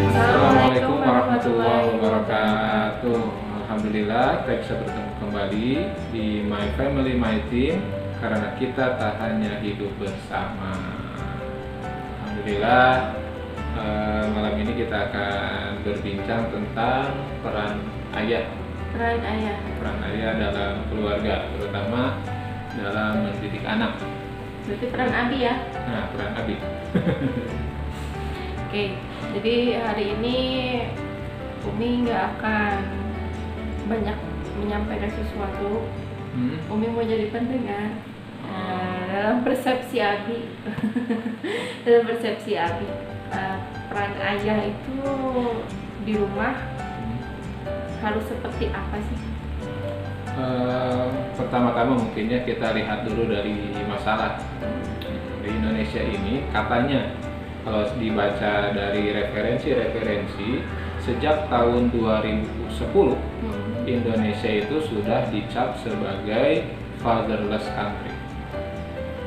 Assalamualaikum warahmatullahi wabarakatuh. Alhamdulillah kita bisa bertemu kembali di My Family My Team, karena kita tak hanya hidup bersama. Alhamdulillah, malam ini kita akan berbincang tentang peran ayah. Peran ayah dalam keluarga, terutama dalam mendidik anak. Berarti peran abi ya? Nah, peran abi. Oke, jadi hari ini Umi nggak akan banyak menyampaikan sesuatu. Umi mau jadi pendengar. Dalam persepsi abi, peran ayah itu di rumah harus seperti apa sih? Pertama-tama mungkinnya kita lihat dulu dari masalah di Indonesia ini. Katanya kalau dibaca dari referensi sejak tahun 2010 Indonesia itu sudah dicap sebagai fatherless country.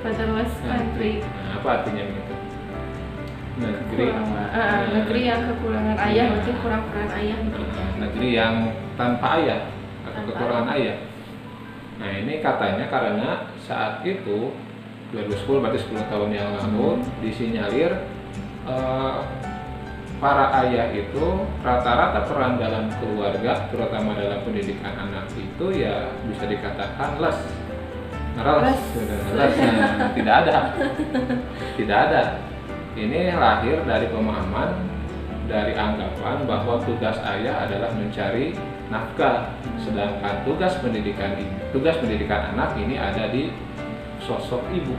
Fatherless country. Nah, apa artinya begitu? Negeri yang kekurangan ayah, berarti kurang peran ayah gitu. Negeri yang tanpa ayah atau kekurangan ayah. Nah, ini katanya karena saat itu 2010, berarti 10 tahun yang lalu disinyalir para ayah itu rata-rata peran dalam keluarga, terutama dalam pendidikan anak itu ya bisa dikatakan less. Tidak ada. Ini lahir dari pemahaman, dari anggapan bahwa tugas ayah adalah mencari nafkah, sedangkan tugas pendidikan anak ini ada di sosok ibu.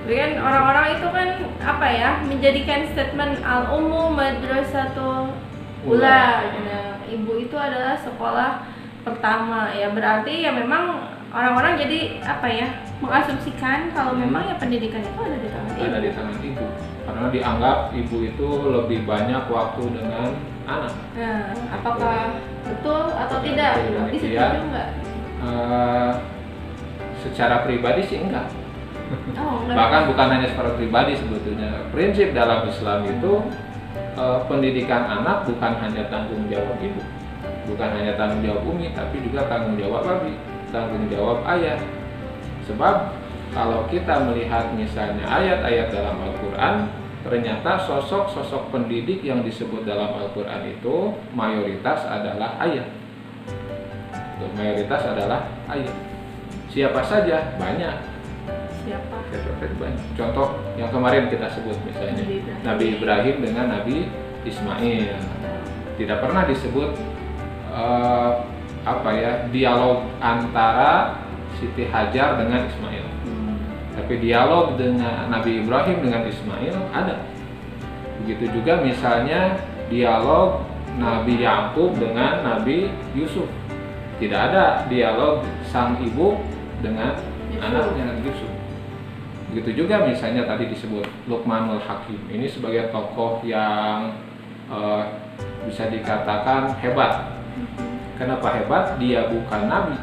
Kan orang-orang itu kan apa ya, menjadikan statement al-ummu madrasatul ula. Nah, ibu itu adalah sekolah pertama ya, berarti ya memang orang-orang jadi apa ya, mengasumsikan kalau memang ya pendidikan itu ada di tangan ibu. Ada di tangan ibu, karena dianggap ibu itu lebih banyak waktu dengan anak. Nah, apakah betul atau tidak? Setuju nggak? Secara pribadi sih enggak. Enggak. Bahkan bukan hanya secara pribadi, sebetulnya prinsip dalam Islam itu pendidikan anak bukan hanya tanggung jawab ibu, bukan hanya tanggung jawab umi, tapi juga tanggung jawab abi, tanggung jawab ayah. Sebab kalau kita melihat misalnya ayat-ayat dalam Al-Quran, ternyata sosok-sosok pendidik yang disebut dalam Al-Quran itu mayoritas adalah ayah. Mayoritas adalah ayah. Siapa saja? Banyak. Siapa? Banyak. Contoh yang kemarin kita sebut misalnya Nabi Ibrahim dengan Nabi Ismail. Tidak pernah disebut dialog antara Siti Hajar dengan Ismail. Tapi dialog dengan Nabi Ibrahim dengan Ismail ada. Begitu juga misalnya dialog Nabi Yakub dengan Nabi Yusuf. Tidak ada dialog sang ibu dengan anaknya Nabi Yusuf. Begitu juga misalnya tadi disebut Luqmanul Hakim. Ini sebagai tokoh yang bisa dikatakan hebat. Kenapa hebat? Dia bukan nabi.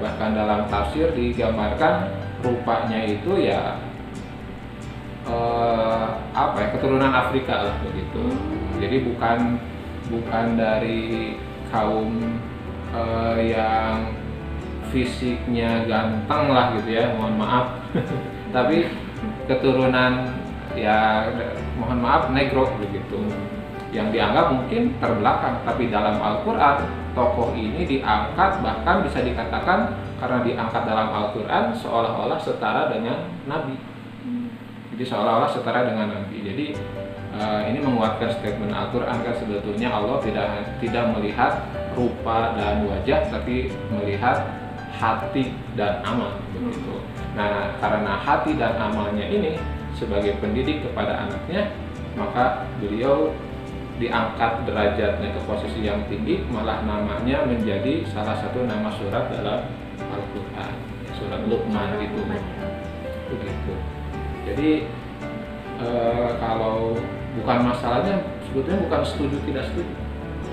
Bahkan dalam tafsir digambarkan rupanya itu ya keturunan Afrika lah begitu. Jadi bukan dari kaum yang fisiknya ganteng lah gitu ya, mohon maaf. Tapi keturunan ya mohon maaf negro begitu, yang dianggap mungkin terbelakang. Tapi dalam Al-Quran tokoh ini diangkat, bahkan bisa dikatakan karena diangkat dalam Al-Quran seolah-olah setara dengan Nabi. Jadi seolah-olah setara dengan Nabi. Jadi ini menguatkan statement Al-Quran kan sebetulnya Allah tidak melihat rupa dan wajah, tapi melihat hati dan amal begitu. Nah, karena hati dan amalnya ini sebagai pendidik kepada anaknya, maka beliau diangkat derajatnya ke posisi yang tinggi, malah namanya menjadi salah satu nama surat dalam Al-Quran, surat Luqman itu. Begitu. Jadi kalau bukan masalahnya sebetulnya bukan setuju tidak setuju,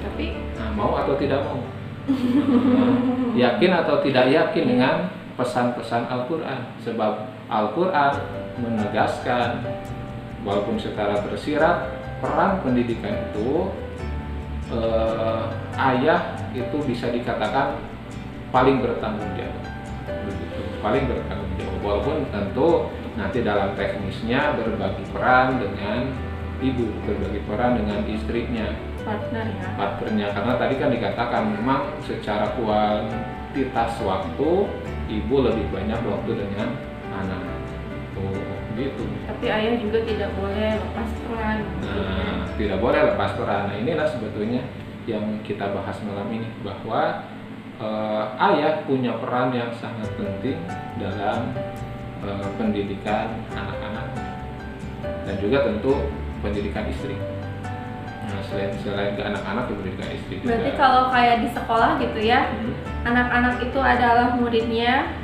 Tapi mau atau tidak mau, yakin atau tidak yakin dengan pesan-pesan Al-Quran. Sebab Al-Quran menegaskan walaupun secara tersirat peran pendidikan itu, ayah itu bisa dikatakan paling bertanggung jawab, begitu, paling bertanggung jawab. Walaupun tentu nanti dalam teknisnya berbagi peran dengan ibu, berbagi peran dengan istrinya, partnernya. Karena tadi kan dikatakan memang secara kuantitas waktu ibu lebih banyak waktu dengan anak. Gitu. Tapi ayah juga tidak boleh lepas peran. Nah, tidak boleh lepas peran. Nah, inilah sebetulnya yang kita bahas malam ini, bahwa ayah punya peran yang sangat penting dalam pendidikan anak-anak dan juga tentu pendidikan istri. Nah, selain ke anak-anak, pendidikan istri juga. Berarti kalau kayak di sekolah gitu ya, anak-anak itu adalah muridnya,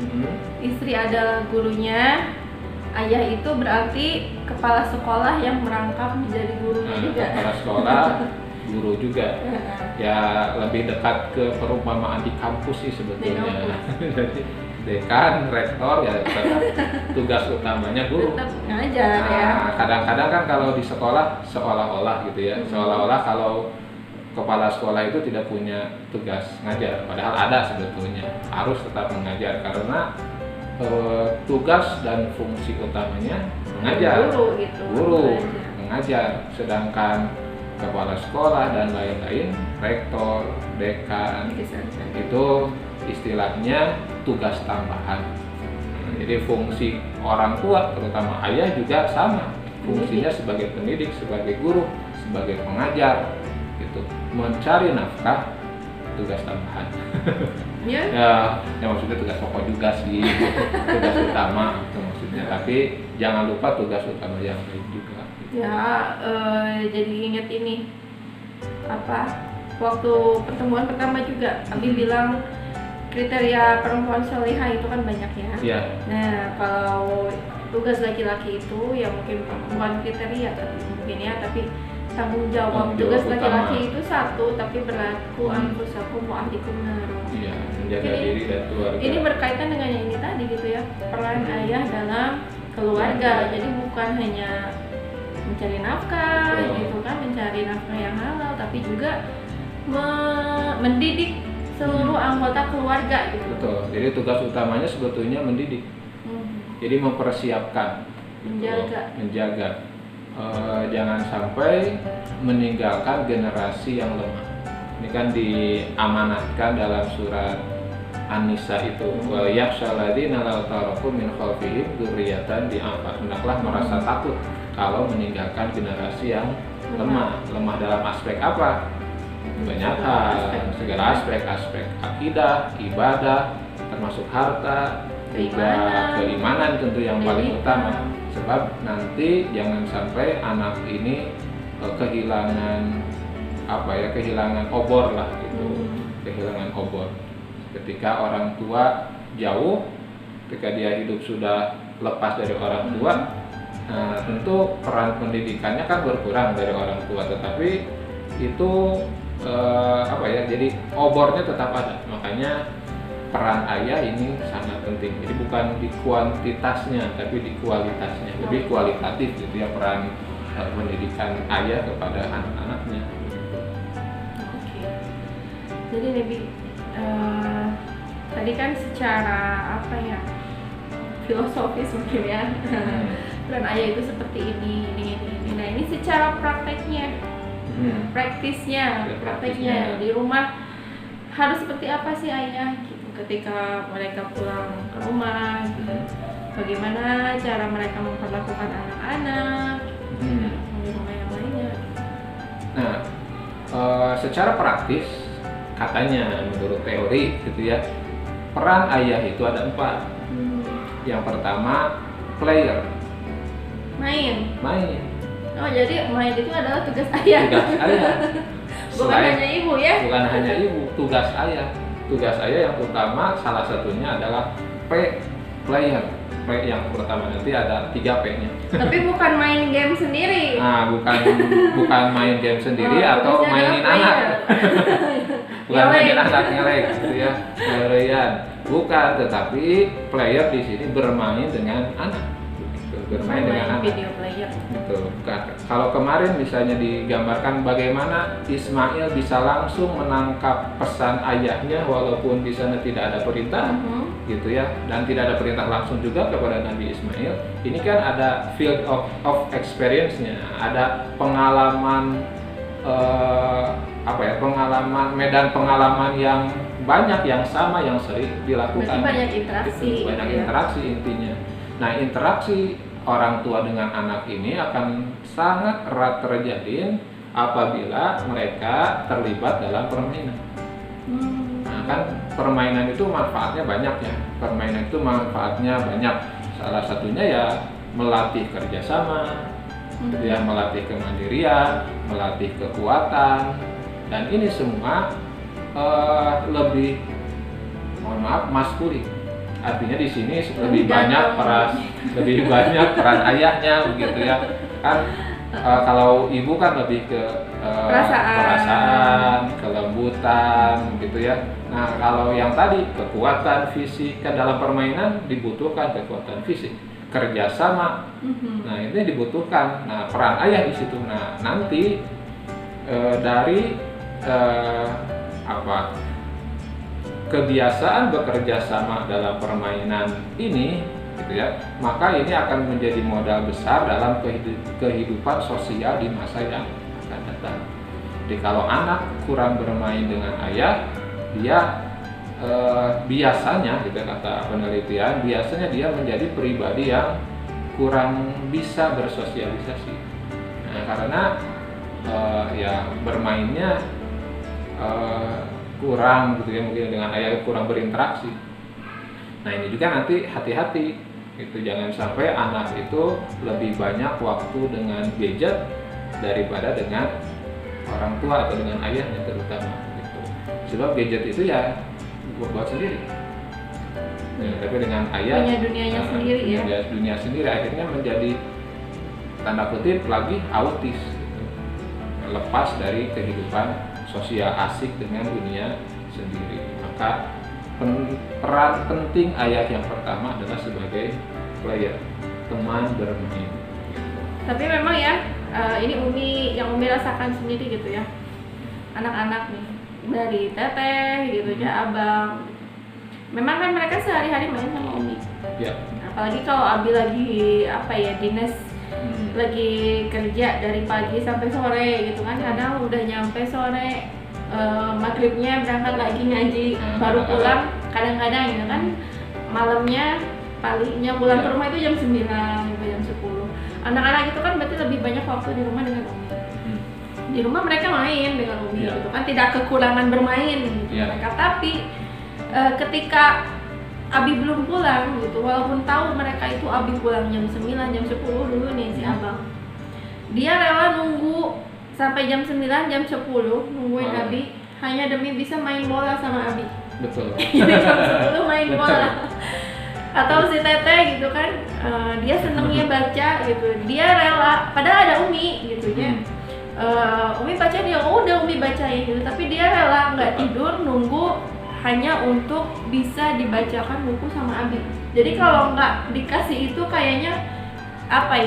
istri adalah gurunya. Ayah itu berarti kepala sekolah yang merangkap menjadi gurunya juga. Kepala sekolah, guru juga. Ya lebih dekat ke perumpamaan di kampus sih sebetulnya. Jadi dekan, rektor ya tugas utamanya guru. Tetap ngajar ya. Kadang-kadang kan kalau di sekolah seolah-olah gitu ya, seolah-olah kalau kepala sekolah itu tidak punya tugas ngajar. Padahal ada sebetulnya, harus tetap mengajar karena tugas dan fungsi utamanya mengajar, guru mengajar, sedangkan kepala sekolah dan lain-lain, rektor, dekan itu istilahnya tugas tambahan. Jadi fungsi orang tua, terutama ayah juga sama, fungsinya sebagai pendidik, sebagai guru, sebagai pengajar, gitu, mencari nafkah, tugas tambahan. Ya maksudnya tugas pokok juga sih, tugas utama itu maksudnya. Tapi jangan lupa tugas utama yang lain juga. Ya, jadi ingat ini waktu pertemuan pertama juga kami bilang kriteria perempuan solehah itu kan banyak ya. Iya. Nah, kalau tugas laki-laki itu ya mungkin bukan kriteria tapi tanggung jawab. Tugas laki-laki itu satu, tapi berlaku anfusakum wa ahlikum naro. Iya, menjaga diri dan keluarga. Ini berkaitan dengan yang ini tadi gitu ya, peran ayah dalam keluarga. Jadi bukan hanya mencari nafkah gitu kan, mencari nafkah yang halal, tapi juga mendidik seluruh anggota keluarga gitu. Betul. Jadi tugas utamanya sebetulnya mendidik. Jadi mempersiapkan, menjaga. Jangan sampai meninggalkan generasi yang lemah. Ini kan diamanatkan dalam surat An-Nisa itu, wa yakhshal ladzina law taraku min khalfihim dzurriyyatan di'afa. Hendaklah merasa takut kalau meninggalkan generasi yang lemah. Lemah dalam aspek apa? Banyak hal, segala aspek akidah, ibadah, termasuk harta, keimanan tentu yang paling utama. Sebab nanti jangan sampai anak ini kehilangan obor lah gitu, kehilangan obor. Ketika orang tua jauh, ketika dia hidup sudah lepas dari orang tua, tentu peran pendidikannya kan berkurang dari orang tua, tetapi itu jadi obornya tetap ada. Makanya peran ayah ini sangat penting. Jadi bukan di kuantitasnya, tapi di kualitasnya, lebih kualitatif gitu ya peran pendidikan ayah kepada anak-anaknya. Oke. Jadi lebih tadi kan secara filosofis mungkin ya, peran ayah itu seperti ini. Nah ini secara prakteknya, prakteknya di rumah harus seperti apa sih ayah gitu ketika mereka pulang ke rumah gitu. Bagaimana cara mereka memperlakukan anak-anak di rumah yang lainnya. Nah, secara praktis katanya menurut teori gitu ya, peran ayah itu ada 4. Yang pertama player, main. Oh, jadi main itu adalah tugas ayah. Tugas ayah. Bukan hanya ibu ya? Bukan hanya ibu, tugas ayah. Tugas ayah yang utama salah satunya adalah player. P yang pertama, nanti ada 3 P-nya. Tapi bukan main game sendiri. Nah, bukan main game sendiri atau mainin anak. Bukan mainin anak ngelek gitu ya. Ngelerian. Bukan, tetapi player di sini bermain dengan anak. Gitu. Bermain dengan anak. Video player. Gitu. Kalau kemarin misalnya digambarkan bagaimana Ismail bisa langsung menangkap pesan ayahnya walaupun di sana tidak ada perintah. Gitu ya, dan tidak ada perintah langsung juga kepada Nabi Ismail. Ini kan ada field of experience-nya, ada pengalaman pengalaman medan pengalaman yang banyak, yang sama, yang sering dilakukan. Berarti banyak interaksi. Gitu, banyak interaksi intinya. Nah, interaksi orang tua dengan anak ini akan sangat erat terjalin apabila mereka terlibat dalam permainan. Nah, kan permainan itu manfaatnya banyak ya. Permainan itu manfaatnya banyak. Salah satunya ya melatih kerjasama, ya melatih kemandirian, melatih kekuatan, dan ini semua lebih, mohon maaf, maskulin. Artinya di sini lebih banyak peran ayahnya begitu ya. Kan kalau ibu kan lebih ke perasaan, kelembutan gitu ya. Nah, kalau yang tadi kekuatan fisik, kan dalam permainan dibutuhkan kekuatan fisik, kerjasama. Nah, ini dibutuhkan. Nah, peran ayah di situ. Nah, nanti dari kebiasaan bekerja sama dalam permainan ini, gitu ya, maka ini akan menjadi modal besar dalam kehidupan sosial di masa yang akan datang. Jadi kalau anak kurang bermain dengan ayah, dia biasanya, gitu kata penelitian, biasanya dia menjadi pribadi yang kurang bisa bersosialisasi. Nah, karena ya bermainnya kurang gitu ya, mungkin dengan ayah kurang berinteraksi. Nah, ini juga nanti hati-hati itu, jangan sampai anak itu lebih banyak waktu dengan gadget daripada dengan orang tua atau dengan ayahnya terutama gitu. Sebab gadget itu ya buat sendiri. Tapi dengan ayah punya dunianya sendiri ya. Dunia sendiri, akhirnya menjadi tanda kutip lagi autis gitu. Lepas dari kehidupan sosial, asik dengan dunia sendiri. Maka peran penting ayah yang pertama adalah sebagai player, teman bermain. Tapi memang ya, ini yang Umi rasakan sendiri gitu ya. Anak-anak nih dari teteh gitu ya, abang. Memang kan mereka sehari-hari main sama Umi. Ya. Apalagi kalau Abi lagi dinas, lagi kerja dari pagi sampai sore gitu kan, kadang udah nyampe sore, maghribnya berangkat lagi ngaji, baru pulang kadang-kadang gitu kan, malamnya palingnya pulang ke rumah itu jam 9 gitu, jam 10. Anak-anak itu kan berarti lebih banyak waktu di rumah dengan Umi. Di rumah mereka main dengan Umi gitu kan, tidak kekurangan bermain gitu mereka. Tapi ketika Abi belum pulang gitu, walaupun tahu mereka itu Abi pulang jam 9, jam 10 dulu nih si abang, dia rela nunggu sampai jam 9, jam 10 nungguin Abi hanya demi bisa main bola sama Abi. Betul. Jadi jam 10 main bola. Atau si teteh gitu kan, dia senengnya baca gitu, dia rela, padahal ada Umi gitu ya. Umi baca, dia udah Umi bacain gitu, tapi dia rela nggak tidur nunggu hanya untuk bisa dibacakan buku sama Abi. Jadi kalau nggak dikasih itu kayaknya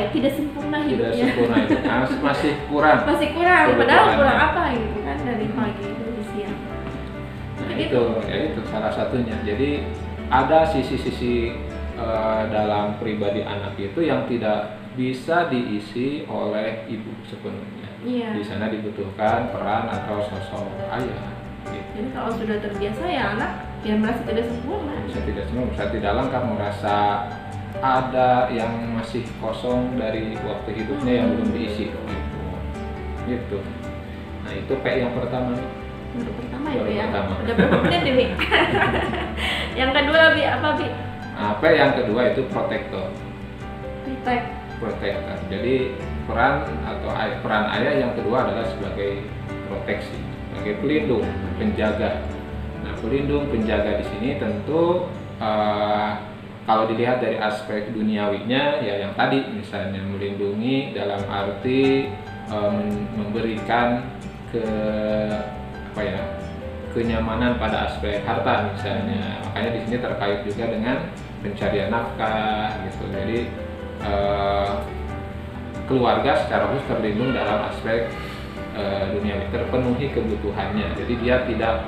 tidak sempurna hidupnya. Tidak sempurna itu, masih kurang. Masih kurang, padahal kurang apa gitu kan, dari pagi dari siang. Nah, itu salah satunya. Jadi ada sisi-sisi dalam pribadi anak itu yang tidak bisa diisi oleh ibu sepenuhnya. Di sana dibutuhkan peran atau sosok ayah. Jadi kalau sudah terbiasa ya anak merasa tidak sempurna. Merasa tidak lengkap, merasa ada yang masih kosong dari waktu hidupnya yang belum diisi gitu. Nah, itu P yang pertama. Baru pertama ya, ya. Pertama. Udah berapa menit nih, Bi? Yang kedua, Bi, apa, Bi? Nah, P yang kedua itu protector. Protector. Jadi peran ayah yang kedua adalah sebagai proteksi, sebagai pelindung, penjaga. Nah, pelindung, penjaga di sini tentu kalau dilihat dari aspek duniawinya ya yang tadi misalnya melindungi dalam arti memberikan kenyamanan pada aspek harta misalnya. Makanya di sini terkait juga dengan pencarian nafkah gitu. Jadi keluarga secara khusus terlindung dalam aspek duniawi, terpenuhi kebutuhannya. Jadi dia tidak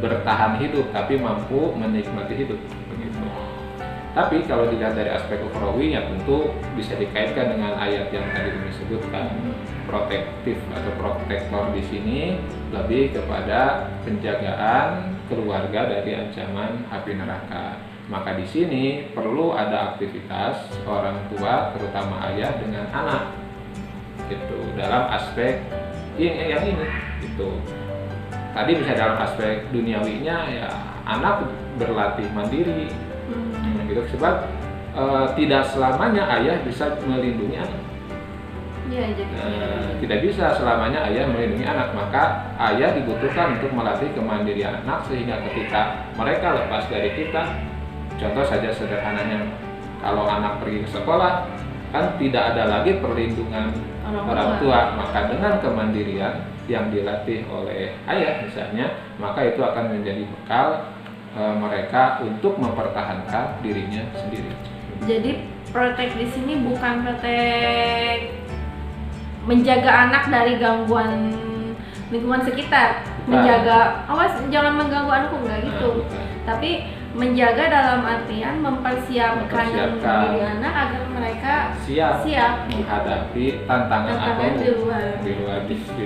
bertahan hidup tapi mampu menikmati hidup begitu. Tapi kalau dilihat dari aspek ukhrawi ya tentu bisa dikaitkan dengan ayat yang tadi disebutkan. Protektif atau protektor di sini lebih kepada penjagaan keluarga dari ancaman api neraka. Maka di sini perlu ada aktivitas orang tua terutama ayah dengan anak gitu dalam aspek yang ini gitu. Tadi bisa dalam aspek duniawinya ya anak berlatih mandiri gitu sebab tidak selamanya ayah bisa melindungi anak. Ya, jadi Tidak bisa selamanya ayah melindungi anak, maka ayah dibutuhkan untuk melatih kemandirian anak sehingga ketika mereka lepas dari kita, contoh saja sederhananya, kalau anak pergi ke sekolah kan tidak ada lagi perlindungan orang tua, maka dengan kemandirian yang dilatih oleh ayah misalnya, maka itu akan menjadi bekal mereka untuk mempertahankan dirinya sendiri. Jadi protek di sini bukan protek menjaga anak dari gangguan lingkungan sekitar, menjaga awas jangan mengganggu anakku, enggak gitu. Tapi menjaga dalam artian mempersiapkan diri anak agar mereka siap menghadapi tantangan apapun di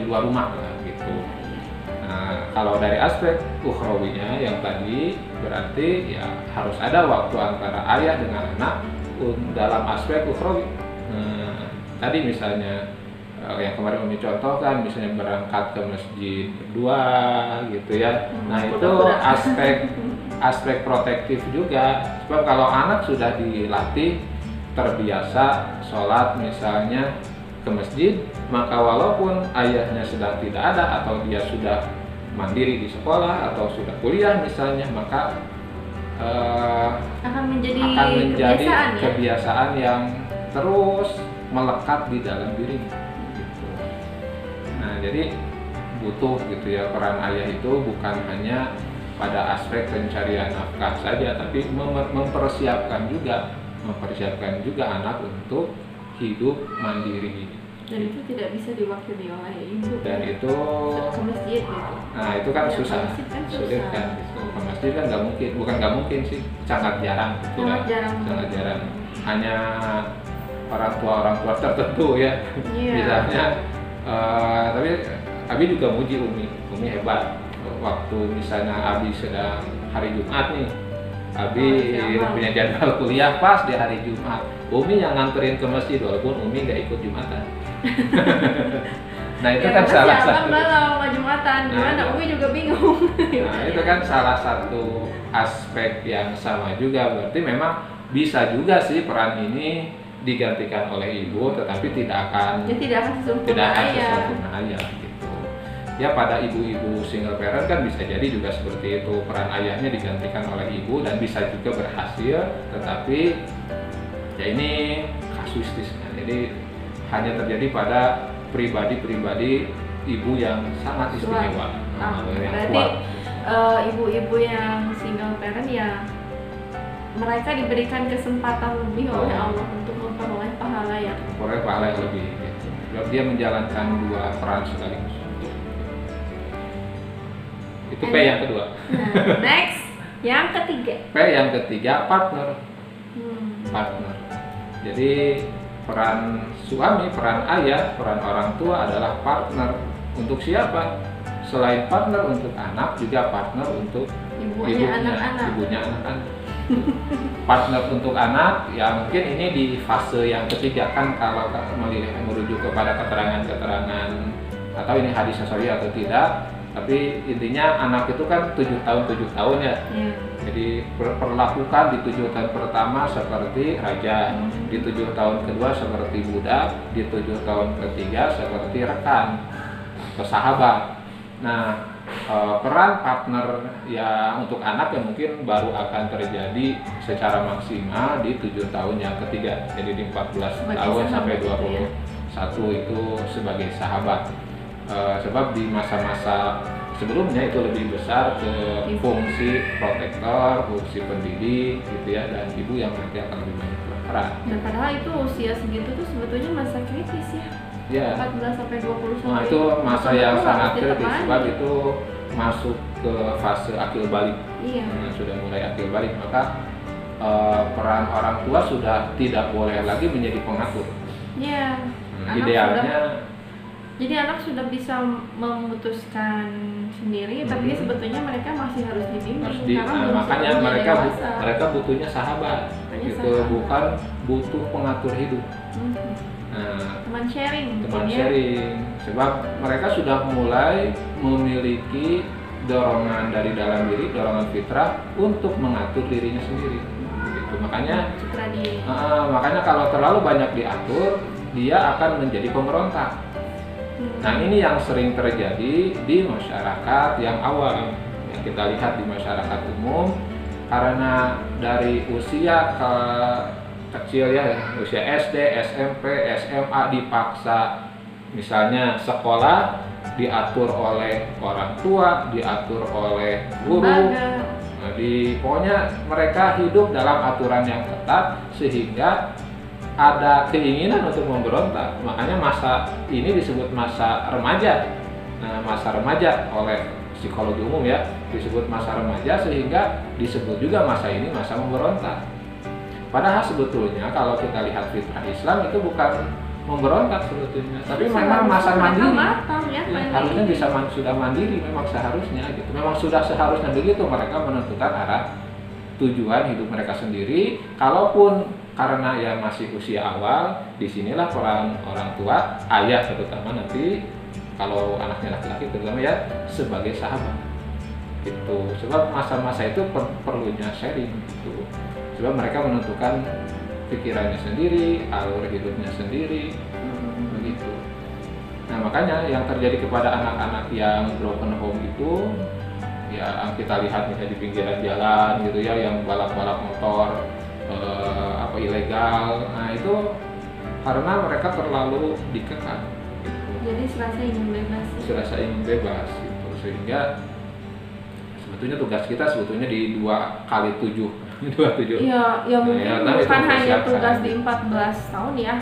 luar rumah lah, gitu. Nah, kalau dari aspek ukhrawinya yang tadi berarti ya harus ada waktu antara ayah dengan anak dalam aspek ukhrawi. Tadi misalnya yang kemarin Umi contohkan misalnya berangkat ke masjid berdua gitu ya. Nah itu aspek protektif juga. Sebab kalau anak sudah dilatih terbiasa sholat misalnya ke masjid, maka walaupun ayahnya sedang tidak ada atau dia sudah mandiri di sekolah atau sudah kuliah misalnya, maka akan menjadi kebiasaan yang terus melekat di dalam dirinya gitu. Nah jadi butuh gitu ya, peran ayah itu bukan hanya pada aspek pencarian nafkah saja, tapi mempersiapkan juga anak untuk hidup mandiri. Dan itu tidak bisa diwakili oleh ibu. Dan itu ke masjid gitu. Nah itu kan susah, sulit kan. Ke masjid kan nggak mungkin sih, sangat jarang. Sangat jarang. Hanya orang tua tertentu ya. Misalnya tapi Abi juga muji Umi hebat. Waktu misalnya Abi sedang hari Jumat nih, Abi punya jadwal kuliah pas di hari Jumat, Umi yang nganterin ke masjid walaupun Umi nggak ikut Jumatan. Nah itu kan salah satu. Kalau Jumatan gimana? Umi juga bingung. Nah itu kan salah satu aspek yang sama juga. Berarti memang bisa juga sih peran ini digantikan oleh ibu, tetapi tidak akan sesempurna ayah gitu. Ya pada ibu-ibu single parent kan bisa jadi juga seperti itu, peran ayahnya digantikan oleh ibu dan bisa juga berhasil, tetapi ya ini kasuistis kan. Jadi hanya terjadi pada pribadi-pribadi ibu yang sangat istimewa, yang kuat. Ibu-ibu yang single parent ya mereka diberikan kesempatan lebih oleh Allah untuk memperoleh pahala yang lebih gitu. Dia menjalankan dua peran sekaligus. Itu P yang kedua. Nah, next, yang ketiga. P yang ketiga partner. Partner. Jadi peran suami, peran ayah, peran orang tua adalah partner untuk siapa? Selain partner untuk anak, juga partner untuk ibunya anak-anak. Partner untuk anak, ya mungkin ini di fase yang ketiga kan kalau merujuk kepada keterangan atau ini hadis sahih atau tidak. Tapi intinya anak itu kan 7 tahun ya. Iya. Jadi perlakukan di 7 tahun pertama seperti raja, di 7 tahun kedua seperti budak, di 7 tahun ketiga seperti rekan atau sahabat. Nah, peran partner ya untuk anak yang mungkin baru akan terjadi secara maksimal di 7 tahun yang ketiga. Jadi di 14 Sebagai tahun sahabat sampai gitu ya. 21 itu sebagai sahabat. Sebab di masa-masa sebelumnya itu lebih besar ke fungsi protektor, fungsi pendidik gitu ya, dan ibu yang nanti akan lebih banyak berperan. Dan padahal itu usia segitu tuh sebetulnya masa kritis ya. Ya. 14 sampai 21. Nah, itu masa yang sangat kritis ditemani. sebab itu masuk ke fase akil balik. Iya. Nah, sudah mulai akil balik, maka peran orang tua sudah tidak boleh lagi menjadi pengatur. Iya. Idealnya Jadi anak sudah bisa memutuskan sendiri, tapi sebetulnya mereka masih harus dibimbing karena belum makanya sepenuhnya dewasa. mereka butuhnya sahabat, Makanya gitu, sahabat. bukan butuh pengatur hidup. Nah, Teman sharing, teman mungkin ya. sharing, sebab mereka sudah mulai memiliki dorongan dari dalam diri, dorongan fitrah untuk mengatur dirinya sendiri. Gitu. Makanya, Citra diri. makanya kalau terlalu banyak diatur, dia akan menjadi pemberontak. Nah, ini yang sering terjadi di masyarakat yang awam, yang kita lihat di masyarakat umum, karena dari usia kecil ya, usia SD, SMP, SMA dipaksa, misalnya sekolah diatur oleh orang tua, diatur oleh guru. Nah, pokoknya mereka hidup dalam aturan yang ketat sehingga ada keinginan untuk memberontak. Makanya masa ini disebut masa remaja. Nah, masa remaja oleh psikologi umum ya disebut masa remaja, sehingga disebut juga masa ini masa memberontak. Padahal sebetulnya kalau kita lihat fitrah Islam itu bukan memberontak sebetulnya, tapi memang masa mandiri. Harusnya bisa sudah mandiri, memang seharusnya gitu. Memang sudah seharusnya begitu, mereka menentukan arah tujuan hidup mereka sendiri. Kalaupun karena ya masih usia awal, disinilah peran orang tua, ayah terutama nanti kalau anaknya laki-laki terutama ya sebagai sahabat gitu. Sebab masa-masa itu perlunya sharing gitu. Sebab mereka menentukan pikirannya sendiri, alur hidupnya sendiri, begitu. Nah, makanya yang terjadi kepada anak-anak yang broken home itu ya kita lihat misalnya di pinggiran jalan gitu ya, yang balap-balap motor ilegal. Nah, itu karena mereka terlalu dikekang gitu. Jadi serasa ingin bebas gitu. Sehingga sebetulnya tugas kita di 2x7 Iya, ya mungkin bukan hanya tugas di gitu. 14 tahun ya.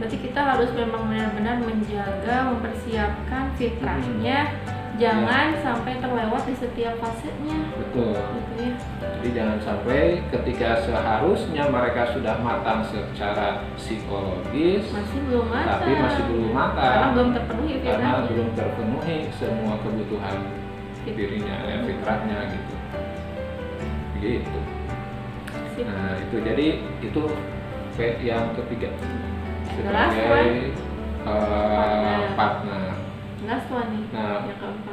Berarti kita harus memang benar-benar menjaga, mempersiapkan fitrahnya, jangan sampai terlewat di setiap fasenya. Betul. Gitu ya. Jadi jangan sampai ketika seharusnya mereka sudah matang secara psikologis, masih belum matang. Tapi masih belum matang. Karena belum terpenuhi fitrahnya. Karena belum terpenuhi semua kebutuhan dirinya, ya, fitrahnya gitu. Begitu. Nah, itu jadi itu yang ketiga sebagai partner. Last one nih. Nah,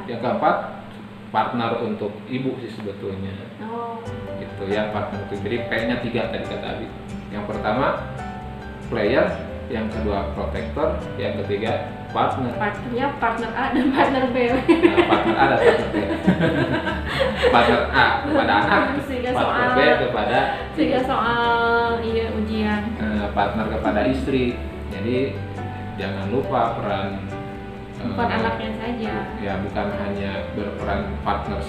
yang keempat partner untuk ibu sih sebetulnya. Oh. Itu ya partner itu. Jadi P-nya 3 tadi kata Abi. Yang pertama player, yang kedua protector, yang ketiga partner. Partnernya partner A dan partner B. Nah, partner A dan partner B. Partner A kepada anak, partner B kepada soal ujian. Partner kepada istri. Jadi jangan lupa peran bukan anaknya saja. Ya, bukan hanya berperan partner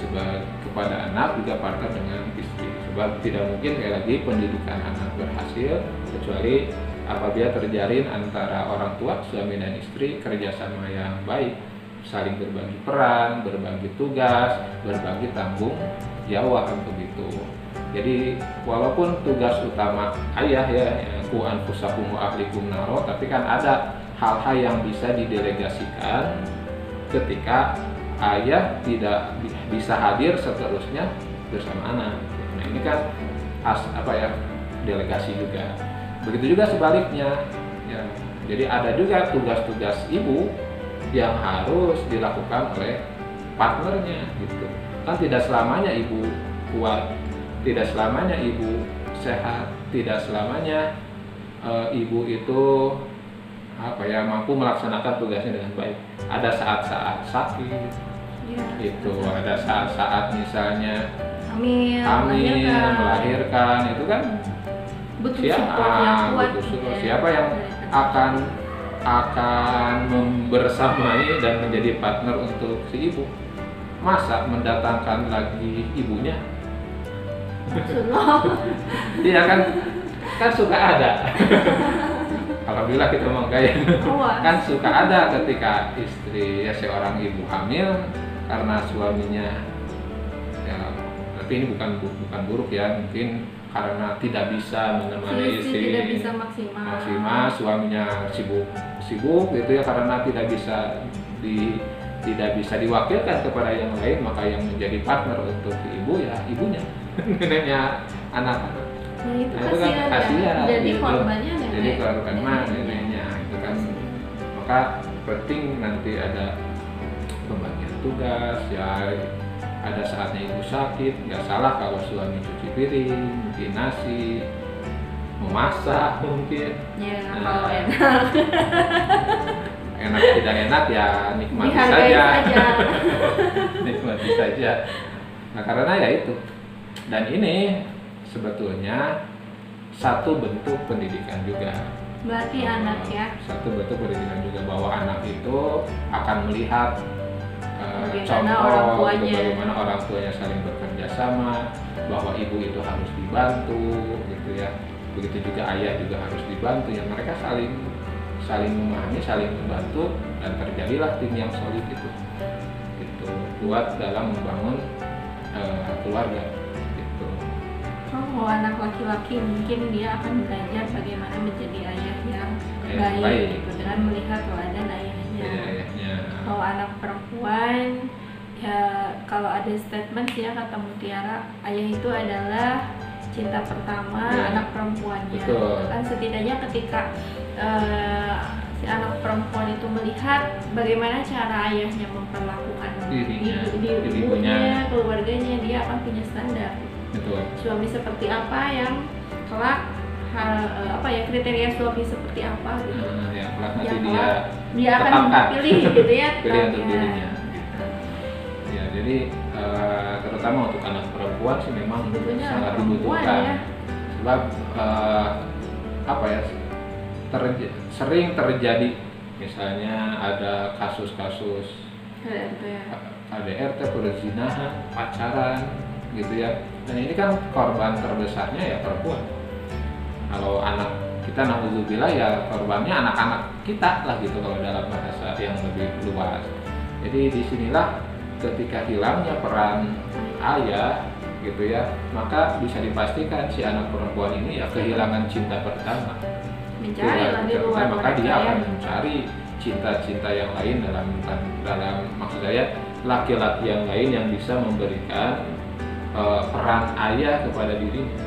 kepada anak, juga partner dengan istri. Sebab tidak mungkin sekali lagi pendidikan anak berhasil kecuali apabila terjalin antara orang tua, suami dan istri kerjasama yang baik, saling berbagi peran, berbagi tugas, berbagi tanggung jawab begitu. Jadi walaupun tugas utama ayah ya, ku anfusakum wa ahlikum naro, tapi kan ada hal-hal yang bisa didelegasikan ketika ayah tidak bisa hadir seterusnya bersama anak. Nah, ini kan delegasi juga. Begitu juga sebaliknya ya. Jadi ada juga tugas-tugas ibu yang harus dilakukan oleh partnernya gitu. Kan tidak selamanya ibu kuat, tidak selamanya ibu sehat, tidak selamanya ibu itu mampu melaksanakan tugasnya dengan baik. Ada saat-saat sakit, Ya, itu ada saat-saat misalnya hamil, melahirkan, itu kan butuh support yang kuat. butuh support. Ya, Siapa yang dari akan membersamai dan menjadi partner untuk si ibu? Masa mendatangkan lagi ibunya? Rasulullah. Iya kan suka ada. Alhamdulillah kita menggaya. Kan suka ada ketika istri seorang ibu hamil karena suaminya ya, tapi ini bukan buruk ya, mungkin karena tidak bisa menemani istri, tidak bisa maksimal, suaminya sibuk gitu ya, karena tidak bisa diwakilkan kepada yang lain, maka yang menjadi partner untuk ibu ya ibunya, neneknya anak-anak. Nah, itu kasihan jadi gitu. korbannya neneknya itu kan. Maka penting nanti ada pembagian tugas ya. Ada saatnya ibu sakit, nggak salah kalau suami cuci piring, bikin nasi, memasak mungkin. Ya, kalau enak. Enak tidak enak ya nikmati saja. Nikmati saja. Nah karena ya itu. Dan ini sebetulnya satu bentuk pendidikan juga. Berarti anak ya. Satu bentuk pendidikan juga, bahwa anak itu akan melihat bagaimana orang tuanya saling bekerja sama, bahwa ibu itu harus dibantu gitu ya. Begitu juga ayah juga harus dibantu ya. Mereka saling memahami, saling membantu, dan terjadilah tim yang solid itu kuat dalam membangun keluarga gitu. Kalau anak laki-laki mungkin dia akan belajar bagaimana menjadi ayah yang baik. Gitu, dengan melihat teladan ayahnya. Kalau anak perempuan ya, kalau ada statement sih ya kata Mutiara, ayah itu adalah cinta pertama anak perempuannya. Betul. Kan setidaknya ketika si anak perempuan itu melihat bagaimana cara ayahnya memperlakukan ibunya, keluarganya, dia akan punya standar. Betul. Suami seperti apa yang kelak kriteria suami seperti apa gitu. Yang kelak nanti dia akan pilih gitu ya. Pilih untuk dirinya. Ya, jadi terutama untuk anak perempuan sih memang sangat dibutuhkan. Ya. Sebab sering terjadi misalnya ada kasus-kasus KDRT, perzinahan, pacaran gitu ya. Dan ini kan korban terbesarnya ya perempuan. Kalau anak kita na'udzubillah ya korbannya anak-anak kita lah gitu kalau dalam bahasa yang lebih luas. Jadi disinilah ketika hilangnya peran ayah gitu ya, maka bisa dipastikan si anak perempuan ini ya kehilangan cinta pertama. Mencari lagi luar, maka dia akan mencari cinta-cinta yang lain dalam maksud saya laki-laki yang lain yang bisa memberikan peran ayah kepada dirinya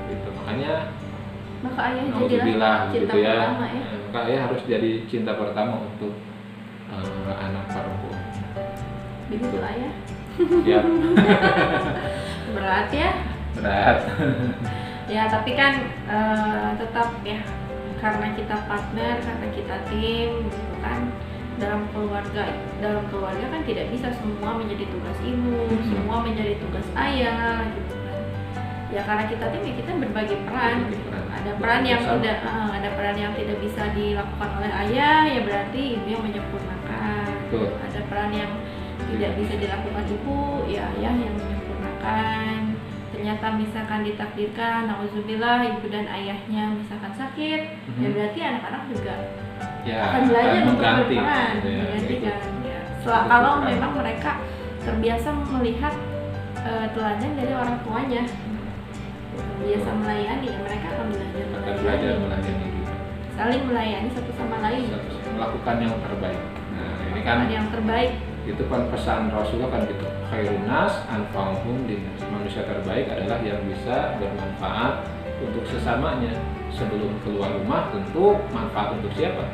gitu. Makanya maka ayah jadilah cinta gitu ya. Pertama ya. Maka ayah harus jadi cinta pertama untuk anak perempuan. Begitu ayah. Siap. Berat ya. Ya tapi kan tetap ya, karena kita partner, karena kita tim gitu kan. Dalam keluarga kan tidak bisa semua menjadi tugas ibu, semua menjadi tugas ayah gitu kan. Ya karena kita tim ya kita berbagi peran. Ada peran yang tidak bisa dilakukan oleh ayah, ya berarti ibu yang menyempurnakan. Ada peran yang tidak bisa dilakukan ibu, ya ayah yang menyempurnakan. Ternyata misalkan ditakdirkan, na'udzubillah, ibu dan ayahnya misalkan sakit, ya berarti anak-anak juga akan belajar untuk berperan, menggantikan. Ya. Kalau memang mereka terbiasa melihat teladan dari orang tuanya, biasa melayani, ya mereka akan belajar melayani juga. Saling melayani satu sama lain. Melakukan yang terbaik. Nah, ini kan yang terbaik. Itu kan pesan Rasulullah kan gitu. Khairun nas anfa'uhum linnas. Manusia terbaik adalah yang bisa bermanfaat untuk sesamanya. Sebelum keluar rumah tentu manfaat untuk siapa?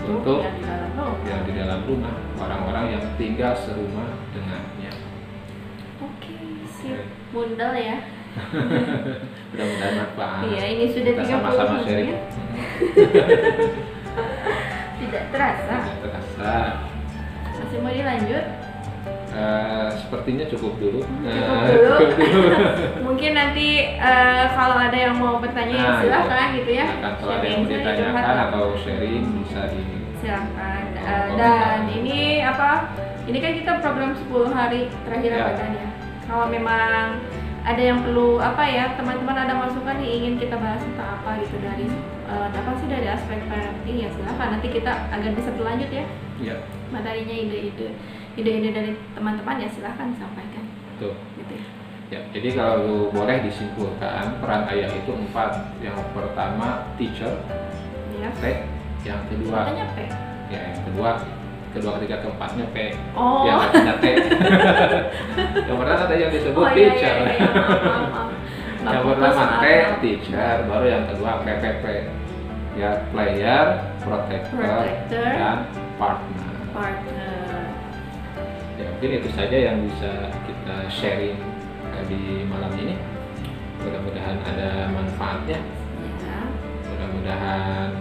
untuk yang di dalam rumah. yang di dalam rumah, orang-orang yang tinggal serumah dengannya. Oke, sip. Bundel ya. Mudah-mudahan manfaat. Iya, ini sudah Kita 30 sama-sama menit. sharing. Tidak terasa. Tidak terasa. Masih mau dilanjut? Sepertinya cukup dulu. Cukup dulu. Mungkin nanti kalau ada yang mau bertanya Nah, silakan gitu ya. Silakan, kalau ada yang mau Sharing saja, ditanyakan curhat. atau sharing bisa di Silakan. Oh, Dan komentar. ini apa? Ini kan kita program 10 hari terakhir Ya. Ramadan ya. Kalau memang ada yang perlu apa ya, teman-teman ada masukan nih ingin kita bahas tentang apa gitu dari apa sih dari aspek parenting ya silakan, nanti kita agar bisa berlanjut ya ya. materinya, ide-ide dari teman-teman ya silahkan disampaikan Tuh. gitu ya. Ya, jadi kalau boleh disimpulkan peran ayah itu 4. Yang pertama teacher, Ya. T. Yang kedua Katanya P. ya yang kedua ketiga keempatnya P. Oh. Yang ketiga T. Yang pertama ada yang disebut Oh, iya, teacher. iya, iya, maaf. Nggak Yang fokus, pertama maaf, T, maaf. teacher, baru yang kedua PPP. Ya, player, protector, Protector. dan partner. Partner. Ya, mungkin itu saja yang bisa kita sharing di malam ini. Mudah-mudahan ada manfaatnya. Ya. Mudah-mudahan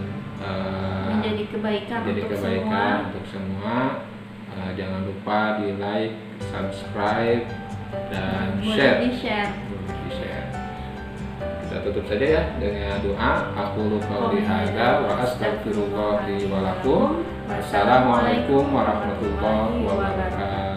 Menjadi kebaikan menjadi untuk kebaikan semua. untuk semua. Jangan lupa di like, subscribe, dan Boleh share. di-share. Boleh di-share. Kita tutup saja ya dengan doa. Aku qauli hadza wa astaghfirullah li wa lakum. Wassalamualaikum warahmatullahi wabarakatuh.